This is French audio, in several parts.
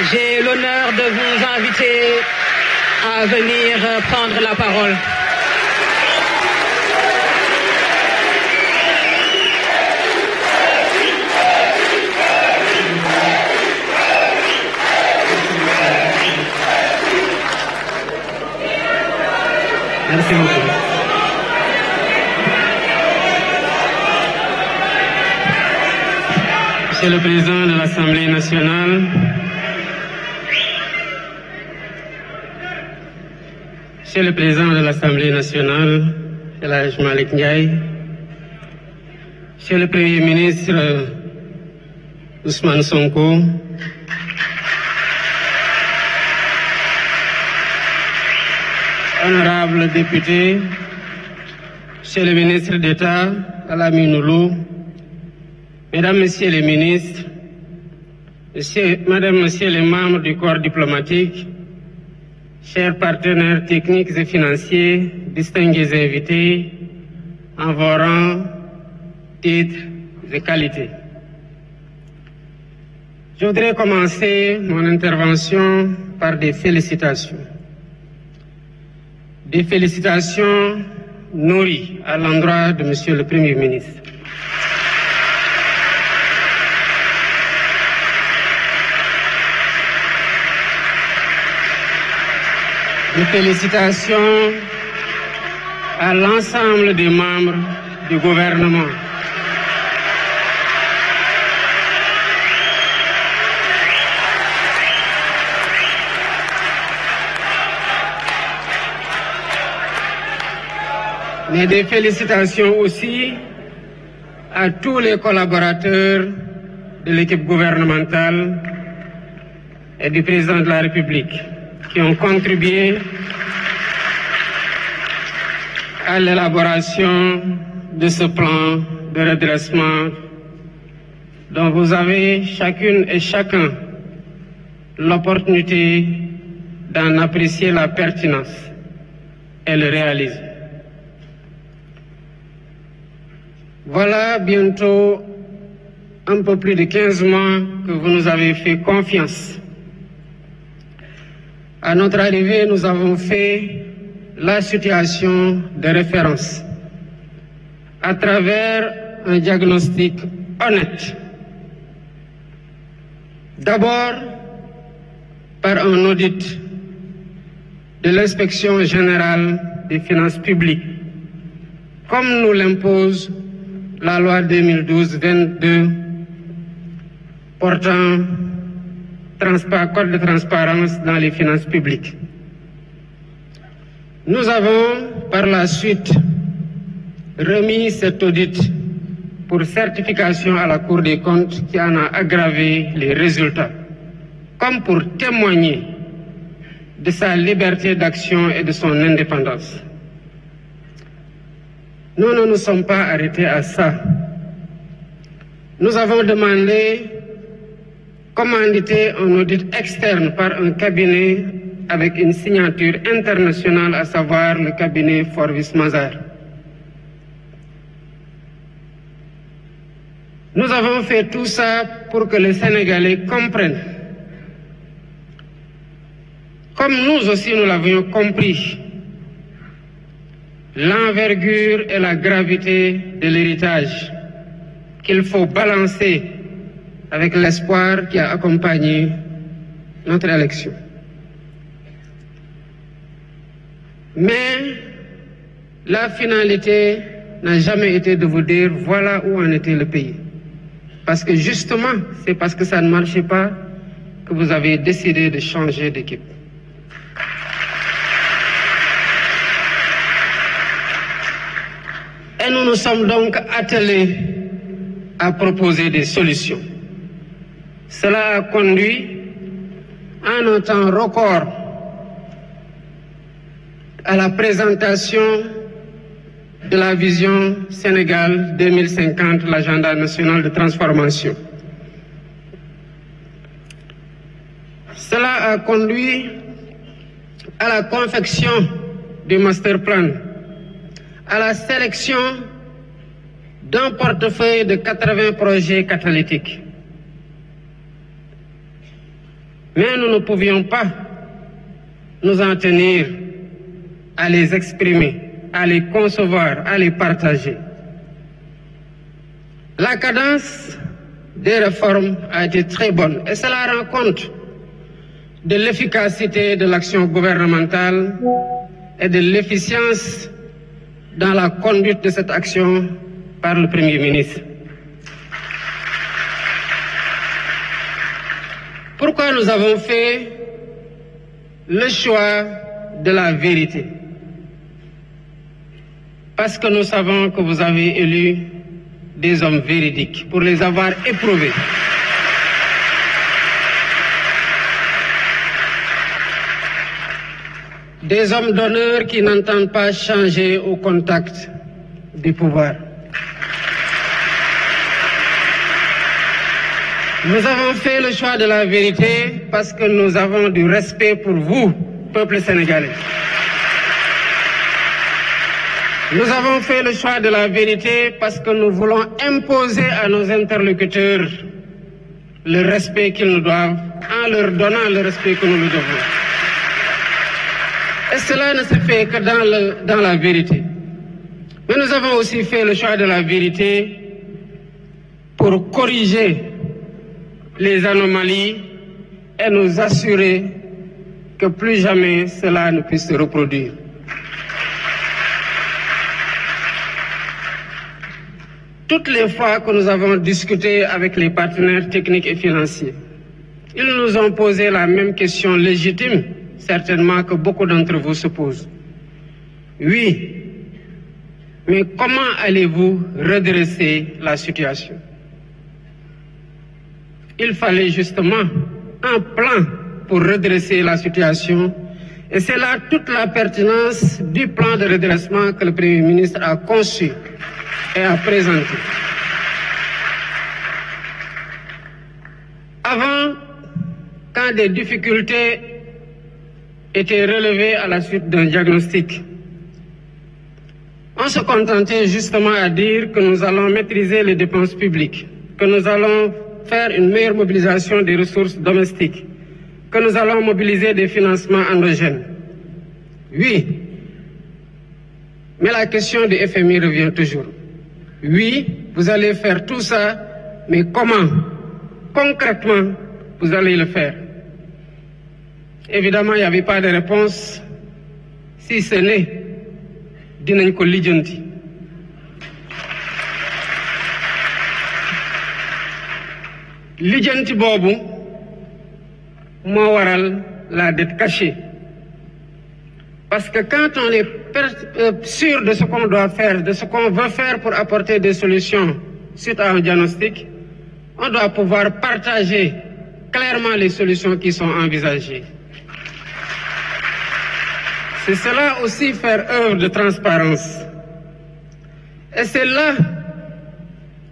J'ai l'honneur de vous inviter à venir prendre la parole. Merci beaucoup. Monsieur le Président de l'Assemblée nationale, Monsieur le Président de l'Assemblée nationale, El Hadji Malick Ndiaye, Monsieur le Premier ministre Ousmane Sonko, honorables députés, Monsieur le ministre d'État Alamine Loum, Mesdames, Messieurs les ministres, Madame, Messieurs les membres du corps diplomatique, chers partenaires techniques et financiers, distingués invités, en vos rangs, titres et qualités. Je voudrais commencer mon intervention par des félicitations. Des félicitations nourries à l'endroit de Monsieur le Premier ministre. Des félicitations à l'ensemble des membres du gouvernement. Mais des félicitations aussi à tous les collaborateurs de l'équipe gouvernementale et du président de la République qui ont contribué à l'élaboration de ce plan de redressement dont vous avez chacune et chacun l'opportunité d'en apprécier la pertinence et le réaliser. Voilà bientôt un peu plus de 15 mois que vous nous avez fait confiance. À notre arrivée, nous avons fait la situation de référence à travers un diagnostic honnête. D'abord, par un audit de l'inspection générale des finances publiques, comme nous l'impose la loi 2012-22 portant code de transparence dans les finances publiques. Nous avons par la suite remis cet audit pour certification à la Cour des comptes qui en a aggravé les résultats, comme pour témoigner de sa liberté d'action et de son indépendance. Nous ne nous sommes pas arrêtés à ça. Nous avons demandé commanditer un audit externe par un cabinet avec une signature internationale, à savoir le cabinet Forvis Mazars. Nous avons fait tout ça pour que les Sénégalais comprennent, comme nous aussi nous l'avions compris, l'envergure et la gravité de l'héritage qu'il faut balancer avec l'espoir qui a accompagné notre élection. Mais la finalité n'a jamais été de vous dire voilà où en était le pays. Parce que justement, c'est parce que ça ne marchait pas que vous avez décidé de changer d'équipe. Et nous nous sommes donc attelés à proposer des solutions. Cela a conduit en un temps record à la présentation de la vision Sénégal 2050, l'agenda national de transformation. Cela a conduit à la confection du master plan, à la sélection d'un portefeuille de 80 projets catalytiques. Mais nous ne pouvions pas nous en tenir à les exprimer, à les concevoir, à les partager. La cadence des réformes a été très bonne et cela rend compte de l'efficacité de l'action gouvernementale et de l'efficience dans la conduite de cette action par le Premier ministre. Pourquoi nous avons fait le choix de la vérité? Parce que nous savons que vous avez élu des hommes véridiques pour les avoir éprouvés. Des hommes d'honneur qui n'entendent pas changer au contact du pouvoir. Nous avons fait le choix de la vérité parce que nous avons du respect pour vous, peuple sénégalais. Nous avons fait le choix de la vérité parce que nous voulons imposer à nos interlocuteurs le respect qu'ils nous doivent en leur donnant le respect que nous leur devons. Et cela ne se fait que dans la vérité. Mais nous avons aussi fait le choix de la vérité pour corriger les anomalies et nous assurer que plus jamais cela ne puisse se reproduire. Toutes les fois que nous avons discuté avec les partenaires techniques et financiers, ils nous ont posé la même question légitime, certainement que beaucoup d'entre vous se posent. Oui, mais comment allez-vous redresser la situation? Il fallait justement un plan pour redresser la situation et c'est là toute la pertinence du plan de redressement que le Premier ministre a conçu et a présenté. Avant, quand des difficultés étaient relevées à la suite d'un diagnostic, on se contentait justement à dire que nous allons maîtriser les dépenses publiques, que nous allons faire une meilleure mobilisation des ressources domestiques, que nous allons mobiliser des financements endogènes. Oui, mais la question du FMI revient toujours. Oui, vous allez faire tout ça, mais comment? Concrètement, vous allez le faire? Évidemment, il n'y avait pas de réponse, si ce n'est dinañ ko lijjanti. Lijjanti boobu moo waral la dette cachée. Parce que quand on est sûr de ce qu'on doit faire, de ce qu'on veut faire pour apporter des solutions suite à un diagnostic, on doit pouvoir partager clairement les solutions qui sont envisagées. C'est cela aussi faire œuvre de transparence. Et c'est là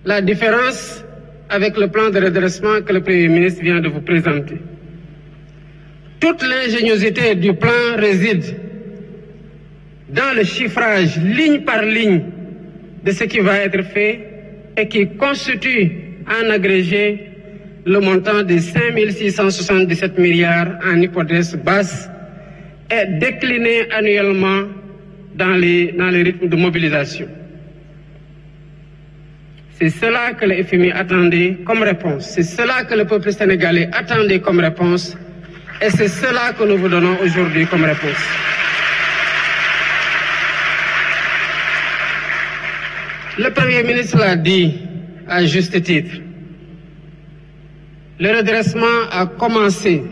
la différence avec le plan de redressement que le Premier ministre vient de vous présenter. Toute l'ingéniosité du plan réside dans le chiffrage ligne par ligne de ce qui va être fait et qui constitue en agrégé le montant de 5 677 milliards en hypothèse basse et décliné annuellement dans les rythmes de mobilisation. C'est cela que le FMI attendait comme réponse. C'est cela que le peuple sénégalais attendait comme réponse. Et c'est cela que nous vous donnons aujourd'hui comme réponse. Le Premier ministre l'a dit à juste titre. Le redressement a commencé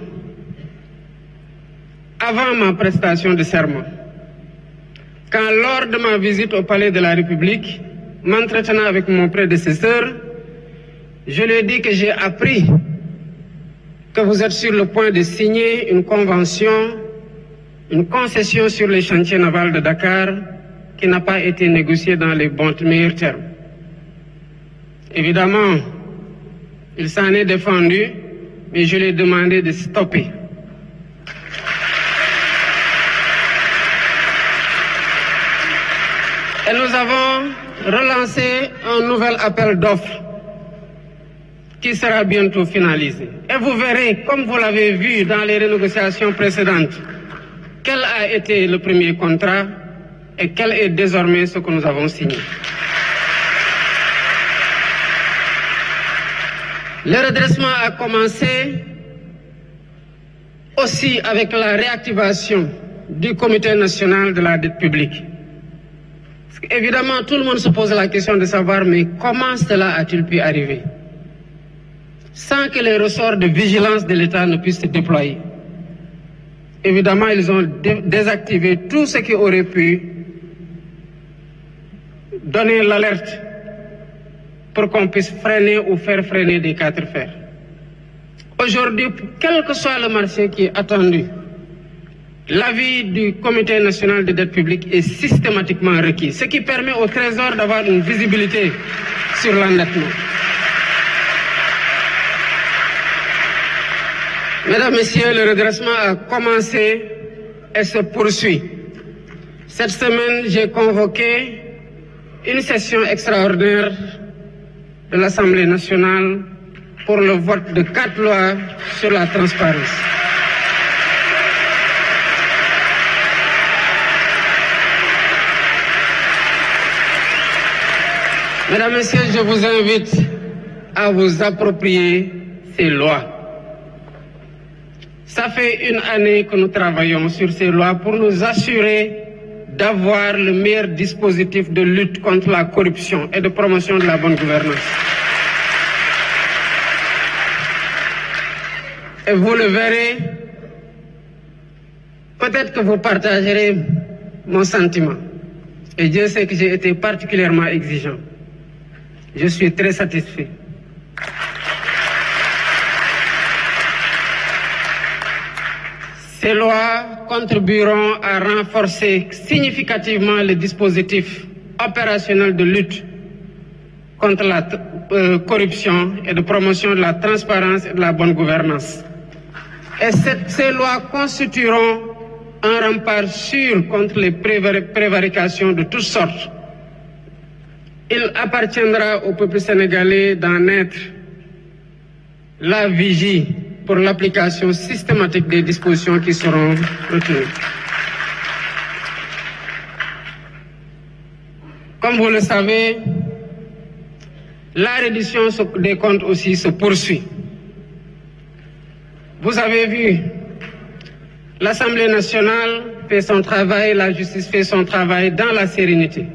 avant ma prestation de serment. Quand lors de ma visite au Palais de la République, m'entretenant avec mon prédécesseur, je lui ai dit que j'ai appris que vous êtes sur le point de signer une convention, une concession sur les chantiers navals de Dakar qui n'a pas été négociée dans les meilleurs termes. Évidemment, il s'en est défendu, mais je lui ai demandé de stopper. Et nous avons relancé un nouvel appel d'offres qui sera bientôt finalisé. Et vous verrez, comme vous l'avez vu dans les renégociations précédentes, quel a été le premier contrat et quel est désormais ce que nous avons signé. Le redressement a commencé aussi avec la réactivation du Comité national de la dette publique. Évidemment, tout le monde se pose la question de savoir, mais comment cela a-t-il pu arriver sans que les ressorts de vigilance de l'État ne puissent se déployer? Évidemment, ils ont désactivé tout ce qui aurait pu donner l'alerte pour qu'on puisse freiner ou faire freiner des quatre fers. Aujourd'hui, quel que soit le marché qui est attendu, l'avis du Comité national de dette publique est systématiquement requis, ce qui permet au Trésor d'avoir une visibilité sur l'endettement. Mesdames, Messieurs, le redressement a commencé et se poursuit. Cette semaine, j'ai convoqué une session extraordinaire de l'Assemblée nationale pour le vote de 4 lois sur la transparence. Mesdames, Messieurs, je vous invite à vous approprier ces lois. Ça fait une année que nous travaillons sur ces lois pour nous assurer d'avoir le meilleur dispositif de lutte contre la corruption et de promotion de la bonne gouvernance. Et vous le verrez, peut-être que vous partagerez mon sentiment. Et Dieu sait que j'ai été particulièrement exigeant. Je suis très satisfait. Ces lois contribueront à renforcer significativement le dispositif opérationnel de lutte contre la corruption et de promotion de la transparence et de la bonne gouvernance. Et ces lois constitueront un rempart sûr contre les prévarications de toutes sortes. Il appartiendra au peuple sénégalais d'en être la vigie pour l'application systématique des dispositions qui seront retenues. Comme vous le savez, la reddition des comptes aussi se poursuit. Vous avez vu, l'Assemblée nationale fait son travail, la justice fait son travail dans la sérénité.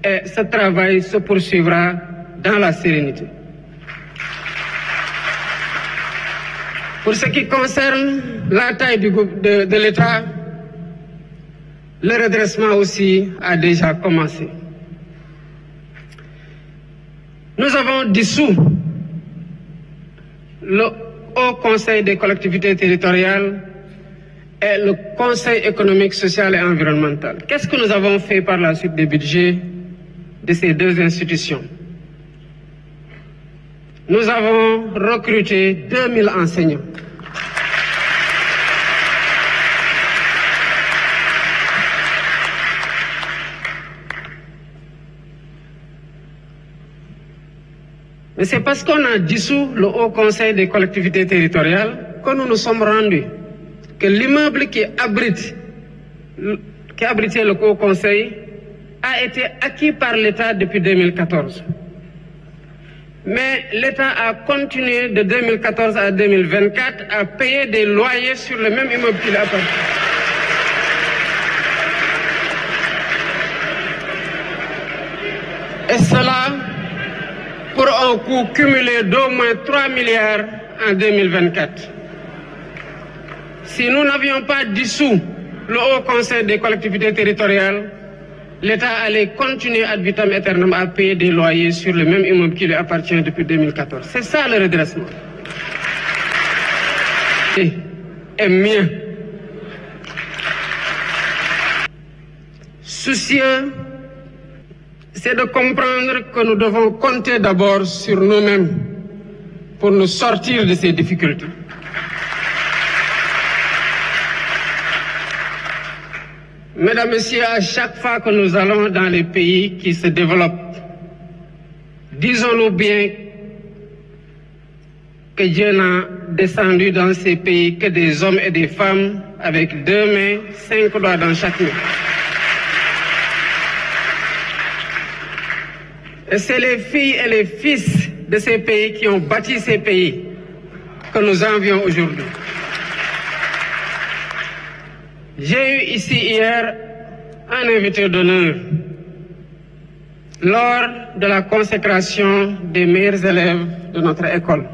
Et ce travail se poursuivra dans la sérénité. Pour ce qui concerne la taille de l'État, le redressement aussi a déjà commencé. Nous avons dissous le Haut Conseil des collectivités territoriales et le Conseil économique, social et environnemental. Qu'est-ce que nous avons fait par la suite des budgets de ces deux institutions? Nous avons recruté 2000 enseignants. Mais c'est parce qu'on a dissous le Haut Conseil des collectivités territoriales que nous nous sommes rendus que l'immeuble qui abritait le Haut Conseil a été acquis par l'État depuis 2014. Mais l'État a continué de 2014 à 2024 à payer des loyers sur le même immeuble qu'il appartient. Et cela pour un coût cumulé d'au moins 3 milliards en 2024. Si nous n'avions pas dissous le Haut Conseil des collectivités territoriales, l'État allait continuer ad vitam aeternam à payer des loyers sur le même immeuble qui lui appartient depuis 2014. C'est ça le redressement. Et mieux. Soucieux, c'est de comprendre que nous devons compter d'abord sur nous-mêmes pour nous sortir de ces difficultés. Mesdames, Messieurs, à chaque fois que nous allons dans les pays qui se développent, disons-nous bien que Dieu n'a descendu dans ces pays que des hommes et des femmes avec 2 mains, 5 doigts dans chaque main. Et c'est les filles et les fils de ces pays qui ont bâti ces pays que nous envions aujourd'hui. J'ai eu ici hier un invité d'honneur lors de la consécration des meilleurs élèves de notre école.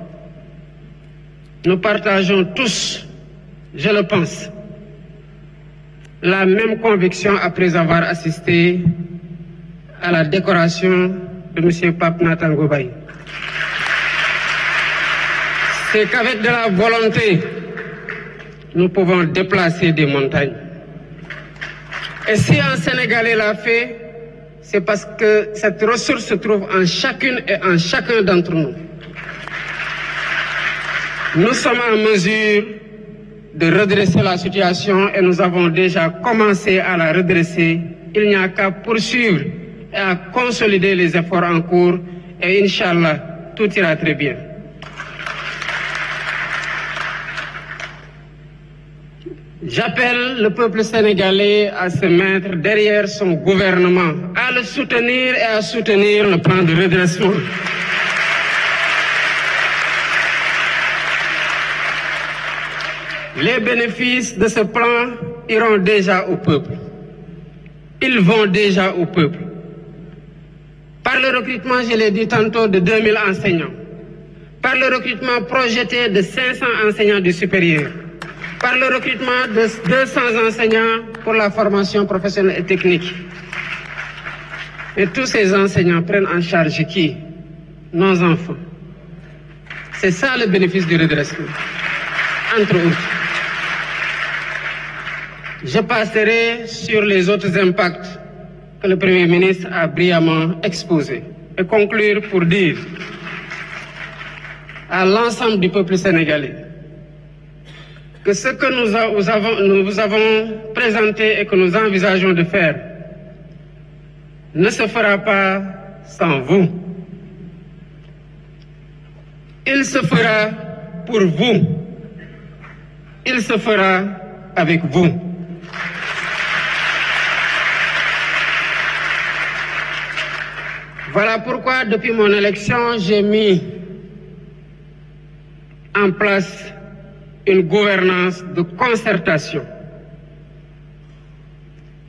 Nous partageons tous, je le pense, la même conviction après avoir assisté à la décoration de M. Pape Nathan Goubaye. C'est qu'avec de la volonté, nous pouvons déplacer des montagnes. Et si un Sénégalais l'a fait, c'est parce que cette ressource se trouve en chacune et en chacun d'entre nous. Nous sommes en mesure de redresser la situation et nous avons déjà commencé à la redresser. Il n'y a qu'à poursuivre et à consolider les efforts en cours et Inch'Allah, tout ira très bien. J'appelle le peuple sénégalais à se mettre derrière son gouvernement, à le soutenir et à soutenir le plan de redressement. Les bénéfices de ce plan iront déjà au peuple. Ils vont déjà au peuple. Par le recrutement, je l'ai dit tantôt, de 2000 enseignants. Par le recrutement projeté de 500 enseignants du supérieur. Par le recrutement de 200 enseignants pour la formation professionnelle et technique. Et tous ces enseignants prennent en charge qui? Nos enfants. C'est ça le bénéfice du redressement, entre autres. Je passerai sur les autres impacts que le Premier ministre a brillamment exposés et conclure pour dire à l'ensemble du peuple sénégalais que ce que nous vous avons présenté et que nous envisageons de faire ne se fera pas sans vous. Il se fera pour vous. Il se fera avec vous. Voilà pourquoi, depuis mon élection, j'ai mis en place une gouvernance de concertation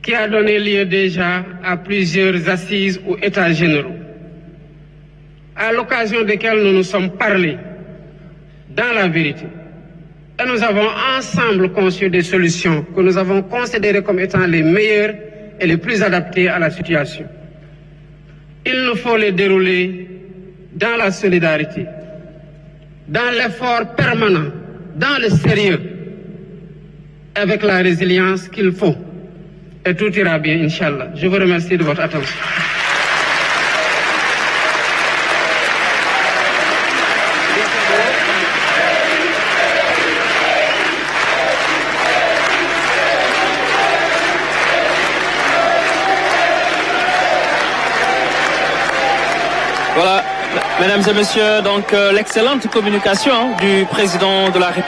qui a donné lieu déjà à plusieurs assises ou états généraux, à l'occasion desquels nous nous sommes parlé dans la vérité. Et nous avons ensemble conçu des solutions que nous avons considérées comme étant les meilleures et les plus adaptées à la situation. Il nous faut les dérouler dans la solidarité, dans l'effort permanent, dans le sérieux, avec la résilience qu'il faut. Et tout ira bien, Inch'Allah. Je vous remercie de votre attention. Voilà, mesdames et messieurs, donc l'excellente communication du président de la République.